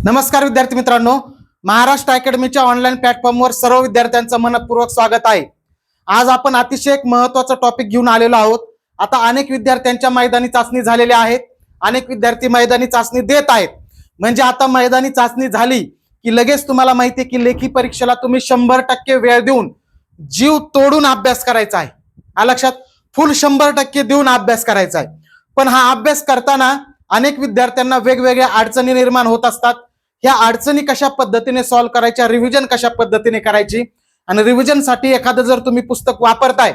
नमस्कार विद्यार्थी मित्रांनो, महाराष्ट्र अकॅडमीच्या ऑनलाईन प्लॅटफॉर्मवर सर्व विद्यार्थ्यांचं मनपूर्वक स्वागत आहे। आज आपण अतिशय एक महत्त्वाचा टॉपिक घेऊन आलेलो आहोत। आता अनेक विद्यार्थ्यांच्या मैदानी चाचणी झालेल्या आहेत, अनेक विद्यार्थी मैदानी चाचणी देत आहेत। म्हणजे आता मैदानी चाचणी झाली की लगेच तुम्हाला माहिती आहे की लेखी परीक्षेला तुम्ही 100% वेळ देऊन जीव तोडून अभ्यास करायचा आहे। लक्षात, फुल 100% देऊन अभ्यास करायचा आहे। पण हा अभ्यास करताना अनेक विद्यार्थ्यांना वेगवेगळ्या अडचणी निर्माण होत असतात। ह्या अडचणी कशा पद्धतीने सॉल्व्ह करायच्या, रिव्हिजन कशा पद्धतीने करायची, आणि रिव्हिजन साठी एखादं जर तुम्ही पुस्तक वापरताय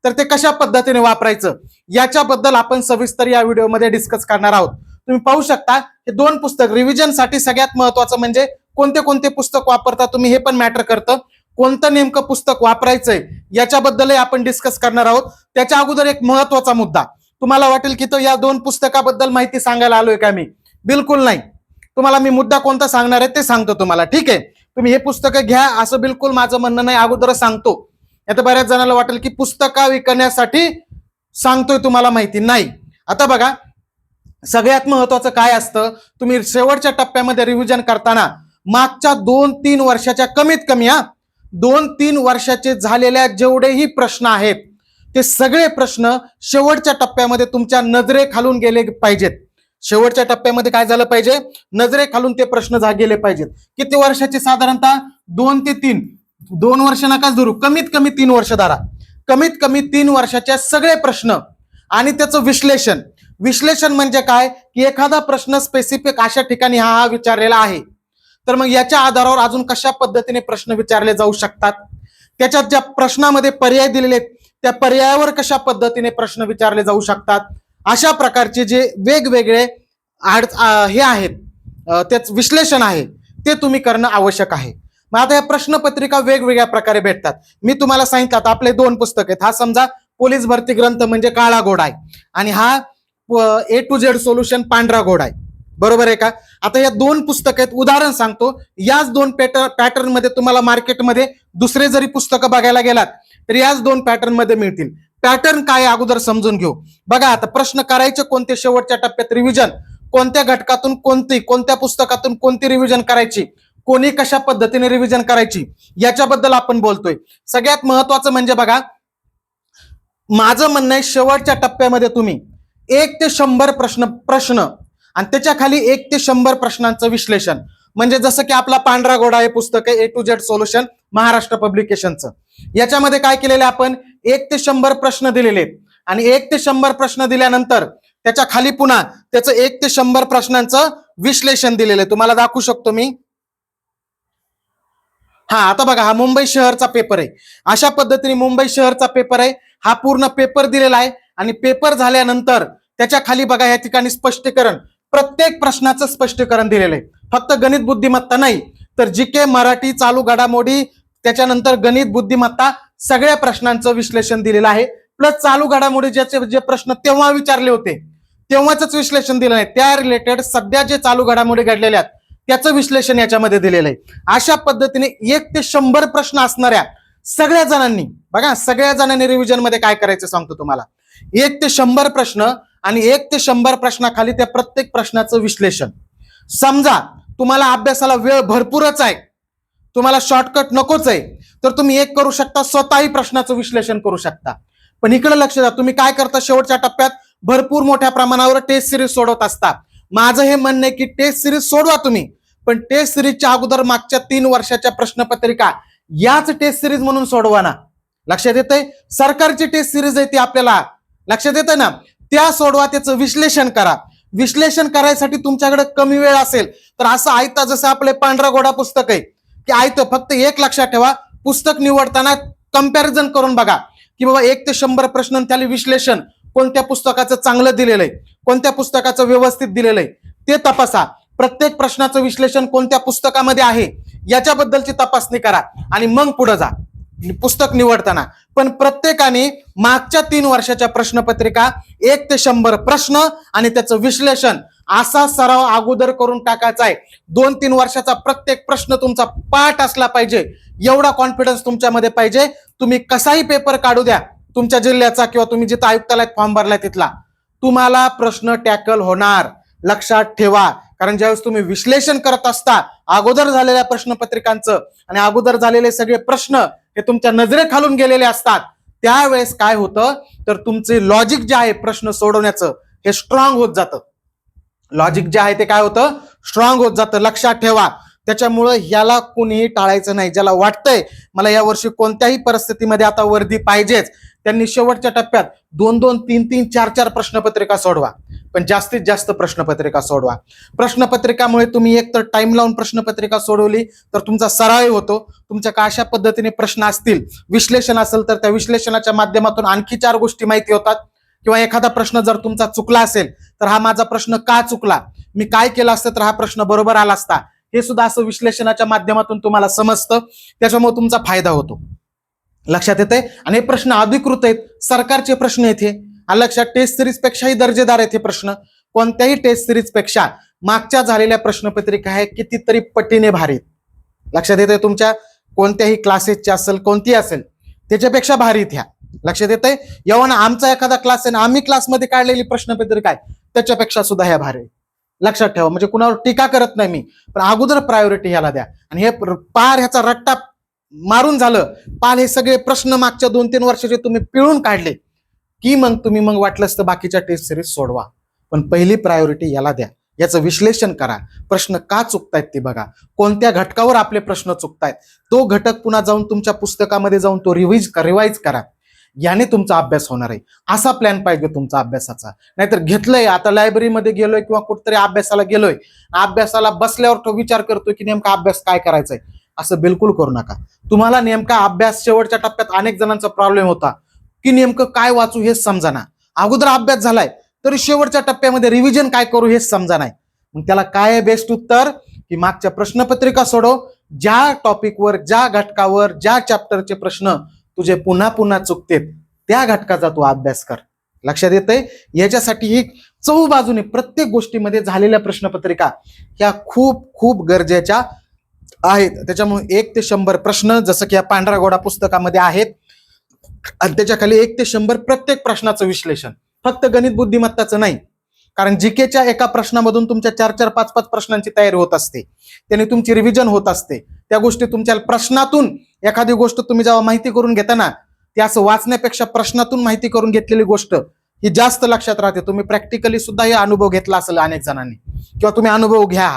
तर ते कशा पद्धतीने वापरायचं याच्याबद्दल आपण सविस्तर या व्हिडिओमध्ये डिस्कस करणार आहोत। तुम्ही पाहू शकता हे दोन पुस्तक रिव्हिजन साठी सगळ्यात महत्त्वाचं म्हणजे कोणते कोणते पुस्तक वापरता तुम्ही हे पण मॅटर करतं। कोणतं नेमकं पुस्तक वापरायचंय याच्याबद्दलही आपण डिस्कस करणार आहोत। त्याच्या अगोदर एक महत्त्वाचा मुद्दा, तुम्हाला वाटेल की तो या दोन पुस्तकाबद्दल माहिती सांगायला आलोय का मी, बिलकुल नाही। तुम्हाला मी मुद्दा कोणता सांगणार आहे ते सांगतो तुम्हाला, ठीक आहे। तुम्ही हे पुस्तक घ्या असं बिलकुल माझं म्हणणं नाही, अगोदरच सांगतो। आता बऱ्याच जणांना वाटेल की पुस्तका विकण्यासाठी सांगतोय तुम्हाला माहिती नाही। आता बघा, सगळ्यात महत्त्वाचं काय असतं, तुम्ही शेवटच्या टप्प्यामध्ये रिव्हिजन करताना मागच्या 2-3 वर्षाच्या कमीत कमी 2-3 वर्षाचे झालेल्या जेवढेही प्रश्न आहेत ते सगळे प्रश्न शेवटच्या टप्प्यामध्ये तुमच्या नजरेखालून गेले पाहिजेत। शेवटच्या टप्प्यामध्ये काय झालं पाहिजे, नजरेखालून ते प्रश्न गेले पाहिजेत। किती वर्षाचे, साधारणतः 2 ते 3, 2 वर्ष नका धरू, कमीत कमी 3 वर्ष धरा। कमीत कमी 3 वर्षाच्या सगळे प्रश्न आणि त्याचं विश्लेषण। विश्लेषण म्हणजे काय की एखादा प्रश्न स्पेसिफिक अशा ठिकाणी हा विचारलेला आहे, तर मग याच्या आधारावर अजून कशा पद्धतीने प्रश्न विचारले जाऊ शकतात, त्याच्यात ज्या प्रश्नामध्ये पर्याय दिलेले आहेत त्या पर्यायावर कशा पद्धतीने प्रश्न विचारले जाऊ शकतात, अशा प्रकारचे जे वेगवेगळे हे आहेत त्याच विश्लेषण आहे ते तुम्ही करणं आवश्यक आहे। मग आता या प्रश्नपत्रिका वेगवेगळ्या प्रकारे भेटतात। मी तुम्हाला सांगितलं आता आपले 2 पुस्तक आहेत। हा समजा पोलीस भरती ग्रंथ म्हणजे काळा घोडा आहे, आणि हा A to Z सोल्युशन पांढरा घोडा आहे, बरोबर आहे का। आता या 2 पुस्तक आहेत, उदाहरण सांगतो, याच 2 पॅटर्न मध्ये तुम्हाला मार्केटमध्ये दुसरे जरी पुस्तकं बघायला गेलात तर याच 2 पॅटर्न मध्ये मिळतील। पॅटर्न काय अगोदर समजून घेऊ। बघा, आता प्रश्न करायचे कोणते शेवटच्या टप्प्यात, रिव्हिजन कोणत्या घटकातून कोणती, कोणत्या पुस्तकातून कोणती रिव्हिजन करायची, कोणी कशा पद्धतीने रिव्हिजन करायची याच्याबद्दल आपण बोलतोय। सगळ्यात महत्त्वाचं म्हणजे बघा, माझं म्हणणं आहे शेवटच्या टप्प्यामध्ये तुम्ही 1 ते 100 प्रश्न आणि त्याच्या खाली 1 ते 100 प्रश्नांचं विश्लेषण, म्हणजे जसं की आपला पांढरा घोडा हे पुस्तक आहे A to Z solution Maharashtra पब्लिकेशनचं। याच्यामध्ये काय केलेलं आपण 1 ते 100 प्रश्न दिलेले आहेत, आणि 1 ते 100 प्रश्न दिल्यानंतर त्याच्या खाली पुन्हा त्याचं 1 ते 100 प्रश्नांचं विश्लेषण दिलेलं आहे। तुम्हाला दाखवू शकतो मी। आता बघा, हा मुंबई शहरचा पेपर आहे। अशा पद्धतीने मुंबई शहरचा पेपर आहे, हा पूर्ण पेपर दिलेला आहे, आणि पेपर झाल्यानंतर त्याच्या खाली बघा या ठिकाणी स्पष्टीकरण, प्रत्येक प्रश्नाचं स्पष्टीकरण दिलेलं आहे। फक्त गणित बुद्धिमत्ता नाही तर जीके, मराठी, चालू घडामोडी, त्याच्यानंतर गणित बुद्धिमत्ता सगळ्या प्रश्नांचं विश्लेषण दिलेलं आहे। प्लस चालू घडामोडी ज्याचे जे प्रश्न तेव्हा विचारले होते तेव्हाच विश्लेषण दिलं आहे, त्या रिलेटेड सध्या जे चालू घडामोडी घडलेल्या आहेत त्याचं विश्लेषण याच्यामध्ये दिलेलं आहे। अशा पद्धतीने 1 ते 100 प्रश्न असणाऱ्या सगळ्या जणांनी, बघा सगळ्या जणांनी रिव्हिजन मध्ये काय करायचं सांगतो तुम्हाला। 1 ते 100 प्रश्न आणि 1 ते 100 प्रश्नाखाली त्या प्रत्येक प्रश्नाचं विश्लेषण। समजा तुम्हाला अभ्यासाला वेळ भरपूरच आहे, तुम्हाला शॉर्टकट नकोच आहे, तर तुम्ही एक करू शकता, स्वतःही प्रश्नाचं विश्लेषण करू शकता। पण इकडे लक्ष द्या, तुम्ही काय करता, शेवटच्या टप्प्यात भरपूर मोठ्या प्रमाणावर टेस्ट सिरीज सोडवत असता। माझं हे म्हणणं आहे की टेस्ट सिरीज सोडवा तुम्ही, पण टेस्ट सिरीजच्या अगोदर मागच्या 3 वर्षाच्या प्रश्नपत्रिका याच टेस्ट सिरीज म्हणून सोडवा ना। लक्षात येतंय, सरकारची टेस्ट सिरीज आहे ती आपल्याला, लक्षात येतंय ना, त्या सोडवा, त्याचं विश्लेषण करा। विश्लेषण करायसाठी तुमच्याकडे कमी वेळ असेल तर असं आयता, जसं आपले पांढरा घोडा पुस्तक आहे की आयतं, फक्त एक लक्षात ठेवा, पुस्तक निवडताना कंपॅरिझन करून बघा की बाबा 1 ते 100 प्रश्न त्याला विश्लेषण कोणत्या पुस्तकाचं चांगलं दिलेलं आहे, कोणत्या पुस्तकाचं व्यवस्थित दिलेलं आहे ते तपासा। प्रत्येक प्रश्नाचं विश्लेषण कोणत्या पुस्तकामध्ये आहे याच्याबद्दलची तपासणी करा, आणि मग पुढे जा पुस्तक निवडताना। पण प्रत्येकाने मागच्या 3 वर्षाच्या प्रश्नपत्रिका 1 ते 100 प्रश्न आणि त्याचं विश्लेषण असा सराव अगोदर करून टाकायचा आहे। 2-3 वर्षाचा प्रत्येक प्रश्न तुमचा पाठ असला पाहिजे, एवढा कॉन्फिडन्स तुमच्यामध्ये पाहिजे। तुम्ही कसाही पेपर काढू द्या तुमच्या जिल्ह्याचा किंवा तुम्ही जिथं आयुक्तालयात फॉर्म भरलाय तिथला, तुम्हाला प्रश्न टॅकल होणार, लक्षात ठेवा। कारण ज्यावेळेस तुम्ही विश्लेषण करत असता अगोदर झालेल्या प्रश्नपत्रिकांचं आणि अगोदर झालेले सगळे प्रश्न हे तुमच्या नजरेखालून गेलेले असतात, त्यावेळेस काय होतं तर तुमचे लॉजिक जे आहे प्रश्न सोडवण्याचं हे स्ट्रॉंग होत जातं. लॉजिक जे आहे ते काय होतं स्ट्रॉंग होत जातं. लक्षात ठेवा. त्याच्यामुळं याला कोणीही टाळायचं नाही. ज्याला वाटतंय मला यावर्षी कोणत्याही परिस्थितीमध्ये आता वर्दी पाहिजेच, त्यांनी शेवटच्या टप्प्यात 2-2, 3-3, 4-4 प्रश्नपत्रिका सोडवा, पण जास्तीत जास्त प्रश्नपत्रिका सोडवा. प्रश्नपत्रिकामुळे तुम्ही एक तर टाइम लावून प्रश्नपत्रिका सोडवली तर तुमचा सराव होतो. तुमच्या अशा पद्धतीने प्रश्न असतील, विश्लेषण असेल तर त्या विश्लेषणाच्या माध्यमातून आणखी 4 गोष्टी माहिती होतात. किंवा एखादा प्रश्न जर तुमचा चुकला असेल तर हा माझा प्रश्न का चुकला, मी काय केलं असतं तर हा प्रश्न बरोबर आला असता, हे सुद्धा असं विश्लेषणाच्या माध्यमातून तुम्हाला समजतं. त्याच्यामुळे तुमचा फायदा होतो. लक्षात येते. आणि हे प्रश्न अधिकृत आहेत, सरकारचे प्रश्न येथे लक्षात. टेस्ट सिरीज पेक्षाही दर्जेदार आहेत हे प्रश्न. कोणत्याही टेस्ट सिरीज पेक्षा मागच्या झालेल्या प्रश्नपत्रिका आहे कितीतरी पटीने भारी. लक्षात येते. तुमच्या कोणत्याही क्लासेसची असेल कोणती असेल त्याच्यापेक्षा भारी ह्या. लक्षात येते. एवढा आमचा एखादा क्लास आहे, आम्ही क्लासमध्ये काढलेली प्रश्नपत्रिका आहे त्याच्यापेक्षा सुद्धा ह्या भारी. लक्षात ठेवा. म्हणजे कुणावर टीका करत नाही मी, पण अगोदर प्रायोरिटी ह्याला द्या. आणि हे पार ह्याचा रट्टा मारून झालं पाल हे सगळे प्रश्न मागच्या 2-3 वर्षाचे तुम्ही पिळून काढले की मग तुम्ही वाटलंच तर बाकीच्या टेस्ट सिरीज सोडवा, पण पहिली प्रायोरिटी याला द्या. याचं विश्लेषण करा. प्रश्न का चुकतायत ते बघा. कोणत्या घटकावर आपले प्रश्न चुकतायत तो घटक पुन्हा जाऊन तुमच्या पुस्तकामध्ये जाऊन तो रिवाइज करा. याने तुमचा अभ्यास होणार आहे. असा प्लॅन पाहिजे तुमचा अभ्यासाचा. नाहीतर घेतलंय आता लायब्ररीमध्ये गेलोय किंवा कुठतरी अभ्यासाला गेलोय, अभ्यासाला बसल्यावर तो विचार करतोय की नेमका अभ्यास काय करायचा आहे, असं बिलकुल करू नका. तुम्हाला नेमका अभ्यास शेवटच्या टप्प्यात अनेक जणांचा प्रॉब्लेम होता की नेमकं काय वाचू हेच समजाना. अगोदर अभ्यास झालाय तरी शेवटच्या टप्प्यामध्ये रिव्हिजन काय करू हेच समजा नाही. मग त्याला काय आहे बेस्ट उत्तर की मागच्या प्रश्नपत्रिका सोडव. ज्या टॉपिकवर, ज्या घटकावर, ज्या चॅप्टरचे प्रश्न तुझे पुन्हा पुन्हा चुकतेत त्या घटकाचा तू अभ्यास कर. लक्षात येतंय. याच्यासाठी ही चौबाजूने प्रत्येक गोष्टीमध्ये झालेल्या प्रश्नपत्रिका ह्या खूप खूप गरजेच्या आहेत. त्याच्यामुळे 1 ते 100 प्रश्न जसं की या पांढरा घोडा पुस्तकामध्ये आहेत आणि त्याच्या खाली 1 ते 100 प्रत्येक प्रश्नाचं विश्लेषण, फक्त गणित बुद्धिमत्ताचं नाही. कारण जीकेच्या एका प्रश्नामधून तुमच्या 4-4, 5-5 प्रश्नांची तयारी होत असते, त्याने तुमची रिव्हिजन होत असते. त्या गोष्टी तुमच्या प्रश्नातून एखादी गोष्ट तुम्ही जेव्हा माहिती करून घेता ना, ते असं वाचण्यापेक्षा प्रश्नातून माहिती करून घेतलेली गोष्ट ही जास्त लक्षात राहते. तुम्ही प्रॅक्टिकली सुद्धा हे अनुभव घेतला असेल अनेक जणांनी, किंवा तुम्ही अनुभव घ्या,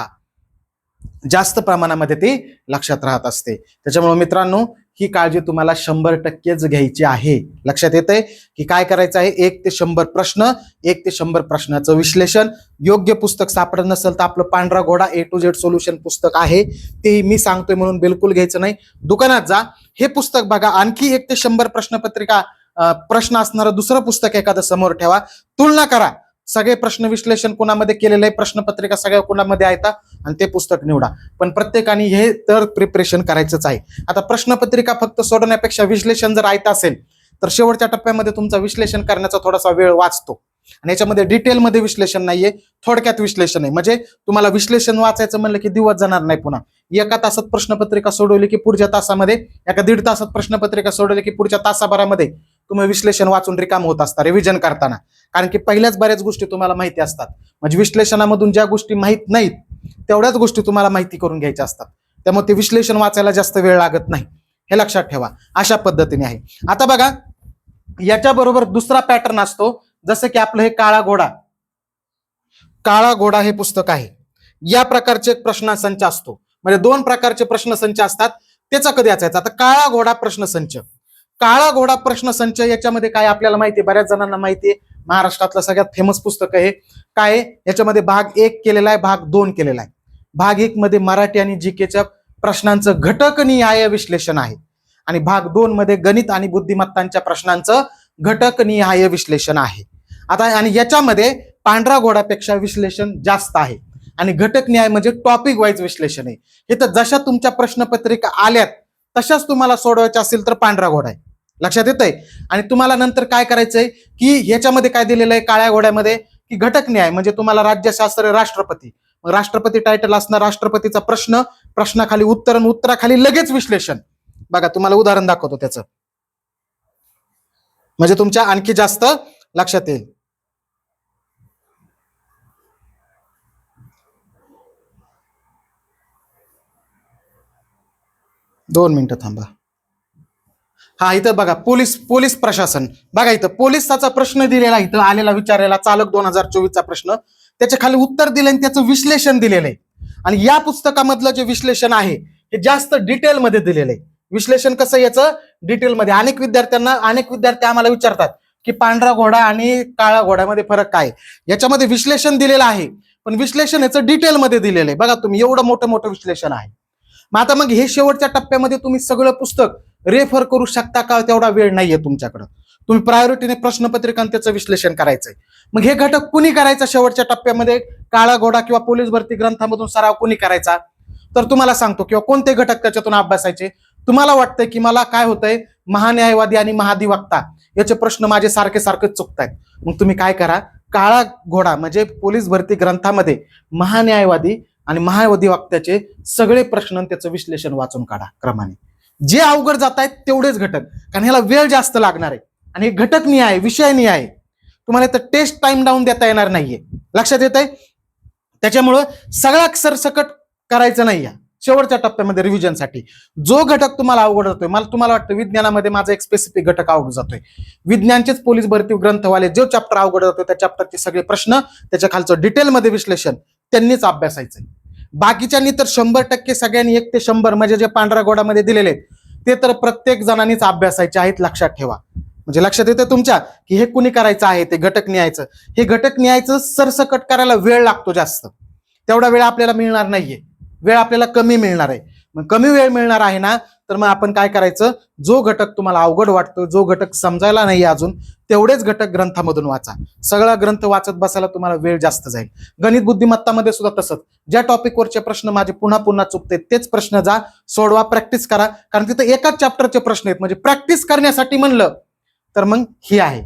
जास्त प्रमाणामध्ये ती लक्षात राहत असते. त्याच्यामुळे मित्रांनो ही काळजी तुम्हाला 100% घ्यायची आहे. लक्षात येतंय की काय करायचं आहे. 1 ते 100 प्रश्न, 1 ते 100 प्रश्नाचं विश्लेषण. योग्य पुस्तक सापडत नसेल तर आपलं पांढरा घोडा A to Z सोल्युशन पुस्तक आहे, ते मी सांगतोय म्हणून बिलकुल घ्यायचं नाही. दुकानात जा, हे पुस्तक बघा. आणखी 1 ते 100 प्रश्नपत्रिका प्रश्न असणारं दुसरं पुस्तक एखादं समोर ठेवा, तुलना करा. सगळे प्रश्न विश्लेषण कोणामध्ये केलेलं आहे, प्रश्नपत्रिका सगळ्या कोणामध्ये आहेत आणि ते पुस्तक निवडा. पण प्रत्येकाने हे तर प्रिपरेशन करायचंच आहे. आता प्रश्नपत्रिका फक्त सोडवण्यापेक्षा विश्लेषण जर ऐकत असेल तर शेवटच्या टप्प्यामध्ये तुमचा विश्लेषण करण्याचा थोडासा वेळ वाचतो. आणि याच्यामध्ये डिटेलमध्ये विश्लेषण नाहीये, थोडक्यात विश्लेषण आहे. म्हणजे तुम्हाला विश्लेषण वाचायचं म्हणलं की दिवस जाणार नाही. पुन्हा एका तासात प्रश्नपत्रिका सोडवली की पुढच्या तासामध्ये, एका 1.5 तासात प्रश्नपत्रिका सोडवली की पुढच्या तासाभरामध्ये तुम्ही विश्लेषण वाचून रिकाम होत असता रिव्हिजन करताना. कारण की पहिल्याच बऱ्याच गोष्टी तुम्हाला माहिती असतात. म्हणजे विश्लेषणामधून ज्या गोष्टी माहित नाहीत तेवढ्याच गोष्टी तुम्हाला माहिती करून घ्यायच्या असतात. त्यामुळे ते विश्लेषण वाचायला जास्त वेळ लागत नाही, हे लक्षात ठेवा. अशा पद्धतीने आहे. आता बघा, याच्याबरोबर दुसरा पॅटर्न असतो, जसं की आपलं हे काळा घोडा हे पुस्तक आहे. या प्रकारचे प्रश्नसंच असतो. म्हणजे 2 प्रकारचे प्रश्नसंच असतात. त्याचा कधी असायचा. आता काळा घोडा प्रश्नसंच याच्यामध्ये काय आपल्याला माहिती, बऱ्याच जणांना माहिती आहे, महाराष्ट्रातलं सगळ्यात फेमस पुस्तक आहे. काय याच्यामध्ये भाग 1 केलेला आहे, भाग 2 केलेला आहे. भाग 1 मध्ये मराठी आणि जीकेच्या प्रश्नांचं घटकनिहाय विश्लेषण आहे आणि भाग 2 मध्ये गणित आणि बुद्धिमत्तांच्या प्रश्नांचं घटकनिहाय विश्लेषण आहे. आता आणि याच्यामध्ये पांढरा घोडापेक्षा विश्लेषण जास्त आहे आणि घटकनिहाय म्हणजे टॉपिक वाईज विश्लेषण आहे. हे तर जशा तुमच्या प्रश्नपत्रिका आल्यात तशाच तुम्हाला सोडवायच्या असेल तर पांढरा घोडा आहे. लक्षात येतंय. आणि तुम्हाला नंतर काय करायचंय की ह्याच्यामध्ये काय दिलेलं आहे काळ्या घोड्यामध्ये की घटकनिहाय म्हणजे तुम्हाला राज्यशास्त्र, राष्ट्रपती, राष्ट्रपती टायटल असणार, राष्ट्रपतीचा प्रश्न, प्रश्नाखाली उत्तर आणि उत्तराखाली लगेच विश्लेषण. बघा तुम्हाला उदाहरण दाखवतो त्याचं, म्हणजे तुमच्या आणखी जास्त लक्षात येईल. 2 मिनिटं थांबा. हा, इथं बघा, पोलीस पोलीस प्रशासन. बघा इथं पोलिसाचा प्रश्न दिलेला, इथं आलेला विचारलेला चालक 2024चा प्रश्न, त्याच्या खाली उत्तर दिलं आणि त्याचं विश्लेषण दिलेलं आहे. आणि या पुस्तकामधलं जे विश्लेषण आहे हे जास्त डिटेलमध्ये दिलेलं आहे. विश्लेषण कसं याचं, डिटेलमध्ये. अनेक विद्यार्थी आम्हाला विचारतात की पांढरा घोडा आणि काळा घोड्यामध्ये फरक काय. याच्यामध्ये विश्लेषण दिलेलं आहे, पण विश्लेषण याचं डिटेलमध्ये दिलेलं आहे. बघा तुम्ही, एवढं मोठं मोठं विश्लेषण आहे. मग हे शेवटच्या टप्प्यामध्ये तुम्ही सगळं पुस्तक रेफर करू शकता का, तेवढा वेळ नाहीये तुमच्याकडं. तुम्ही प्रायोरिटीने प्रश्नपत्रिका त्याचं विश्लेषण करायचंय. मग हे घटक कुणी करायचा शेवटच्या टप्प्यामध्ये, काळा घोडा किंवा पोलीस भरती ग्रंथामधून सराव कुणी करायचा, तर तुम्हाला सांगतो, किंवा कोणते घटक त्याच्यातून अभ्यासायचे. तुम्हाला वाटतंय की मला काय होतंय, महान्यायवादी आणि महाधिवक्ता याचे प्रश्न माझे सारखे चुकतायत, मग तुम्ही काय करा, काळा घोडा म्हणजे पोलीस भरती ग्रंथामध्ये महान्यायवादी आणि महाधिवक्त्याचे सगळे प्रश्न त्याचं विश्लेषण वाचून काढा क्रमाने. जे अवघड जात आहेत तेवढेच घटक, कारण ह्याला वेळ जास्त लागणार आहे आणि घटक निहाय, विषय निहाय, तुम्हाला तर टेस्ट टाइम डाऊन देता येणार नाहीये. लक्षात येत आहे. त्याच्यामुळं सगळा सरसकट करायचं नाही. शेवटच्या टप्प्यामध्ये रिव्हिजनसाठी जो घटक तुम्हाला अवघड जातोय, तुम्हाला वाटतं विज्ञानामध्ये माझा एक स्पेसिफिक घटक अवघड जातोय, विज्ञानचेच पोलीस भरती ग्रंथवाले जो चॅप्टर अवघड जातोय त्या चॅप्टरचे सगळे प्रश्न, त्याच्या खालचं डिटेलमध्ये विश्लेषण त्यांनीच अभ्यासायचंय. बाकीच्यांनी तर 100% सगळ्यांनी 1 ते 100 म्हणजे जे पांढऱ्या घोड्यामध्ये दिलेले ते तर प्रत्येक जणांनीच अभ्यासायचे आहेत. लक्षात ठेवा. म्हणजे लक्षात येतं तुमच्या की हे कुणी करायचं आहे, ते घटक न्यायचं. हे घटक न्यायचं सरसकट करायला वेळ लागतो जास्त, तेवढा वेळ आपल्याला मिळणार नाहीये. वेळ आपल्याला कमी मिळणार आहे. मग कमी वेळ मिळणार आहे ना, तर मग आपण काय करायचं, जो घटक तुम्हाला अवघड वाटतो, जो घटक समजायला नाही अजून, तेवढेच घटक ग्रंथामधून वाचा. सगळा ग्रंथ वाचत बसायला तुम्हाला वेळ जास्त जाईल. गणित बुद्धिमत्तामध्ये सुद्धा तसंच. ज्या टॉपिकवरचे प्रश्न माझे पुन्हा चुकते तेच प्रश्न जा सोडवा, प्रॅक्टिस करा, कारण तिथे एकाच चॅप्टरचे प्रश्न आहेत. म्हणजे प्रॅक्टिस करण्यासाठी म्हणलं तर मग ही आहे.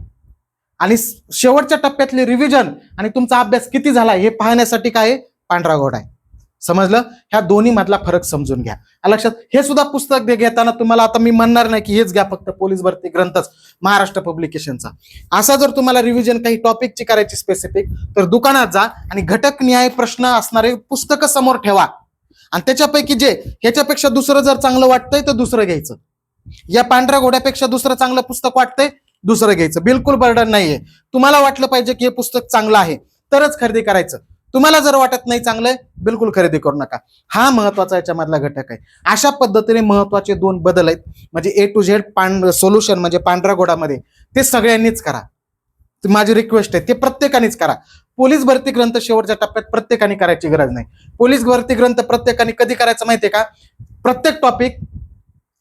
आणि शेवटच्या टप्प्यातले रिव्हिजन आणि तुमचा अभ्यास किती झाला हे पाहण्यासाठी काय, पांढरा घोडा आहे. समजलं. ह्या दोन्ही मधला फरक समजून घ्या. लक्षात. हे सुद्धा पुस्तक घेताना तुम्हाला आता मी म्हणणार नाही की हेच घ्या फक्त पोलीस भरती ग्रंथच महाराष्ट्र पब्लिकेशनचा. असा जर तुम्हाला रिव्हिजन काही टॉपिकची करायची स्पेसिफिक, तर दुकानात जा आणि घटक न्याय प्रश्न असणारे पुस्तकं समोर ठेवा आणि त्याच्यापैकी जे ह्याच्यापेक्षा दुसरं जर चांगलं वाटतंय तर दुसरं घ्यायचं. या पांढऱ्या घोड्यापेक्षा दुसरं चांगलं पुस्तक वाटतंय दुसरं घ्यायचं. बिलकुल बर्डन नाहीये. तुम्हाला वाटलं पाहिजे की हे पुस्तक चांगलं आहे तरच खरेदी करायचं. तुम्हाला जर वाटत नाही चांगलंय, बिलकुल खरेदी करू नका. हा महत्वाचा याच्यामधला घटक आहे. अशा पद्धतीने महत्वाचे 2 बदल आहेत. म्हणजे A to Z सोल्युशन म्हणजे पांढऱ्या घोडामध्ये ते सगळ्यांनीच करा. माझी रिक्वेस्ट आहे, ते प्रत्येकानेच करा. पोलीस भरती ग्रंथ शेवटच्या टप्प्यात प्रत्येकाने करायची गरज नाही. पोलीस भरती ग्रंथ प्रत्येकाने कधी करायचं माहितीये का, प्रत्येक टॉपिक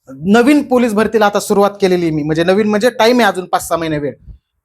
नवीन पोलीस भरतीला आता सुरुवात केलेली मी, म्हणजे नवीन म्हणजे टाइम आहे अजून 5-6 महिने वेळ,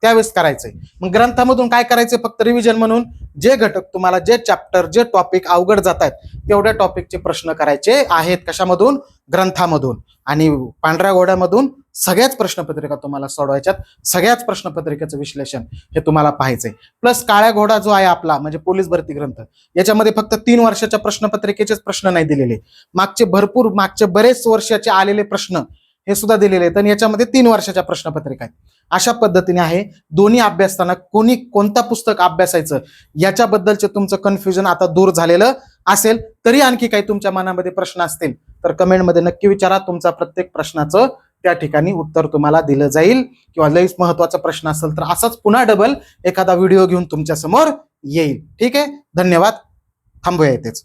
त्यावेळेस करायचंय. मग ग्रंथामधून काय करायचंय, फक्त रिव्हिजन म्हणून जे घटक तुम्हाला, जे चॅप्टर, जे टॉपिक अवघड जात आहेत तेवढ्या टॉपिकचे प्रश्न करायचे आहेत. कशामधून, ग्रंथामधून. आणि पांढऱ्या घोड्यामधून सगळ्याच प्रश्नपत्रिका तुम्हाला सोडवायच्यात. सगळ्याच प्रश्नपत्रिकेचं विश्लेषण हे तुम्हाला पाहायचंय. प्लस काळ्या घोडा जो आहे आपला म्हणजे पोलीस भरती ग्रंथ, याच्यामध्ये फक्त 3 वर्षाच्या प्रश्नपत्रिकेचेच प्रश्न नाही दिलेले, मागचे बरेच वर्षाचे आलेले प्रश्न हे सुद्धा दिलेले आहेत आणि याच्यामध्ये 3 वर्षाच्या प्रश्नपत्रिका आहेत. अशा पद्धतीने आहे. दोन्ही अभ्यासताना कोणता पुस्तक अभ्यासायचं याच्याबद्दलचे तुमचं कन्फ्युजन आता दूर झालेलं असेल. तरी आणखी काही तुमच्या मनामध्ये प्रश्न असतील तर कमेंटमध्ये नक्की विचारा. तुमचा प्रत्येक प्रश्नाचं त्या ठिकाणी उत्तर तुम्हाला दिलं जाईल. किंवा लईच महत्वाचा प्रश्न असेल तर असाच पुन्हा डबल एखादा व्हिडिओ घेऊन तुमच्या समोर येईल. ठीक आहे. धन्यवाद. थांबूया इथेच.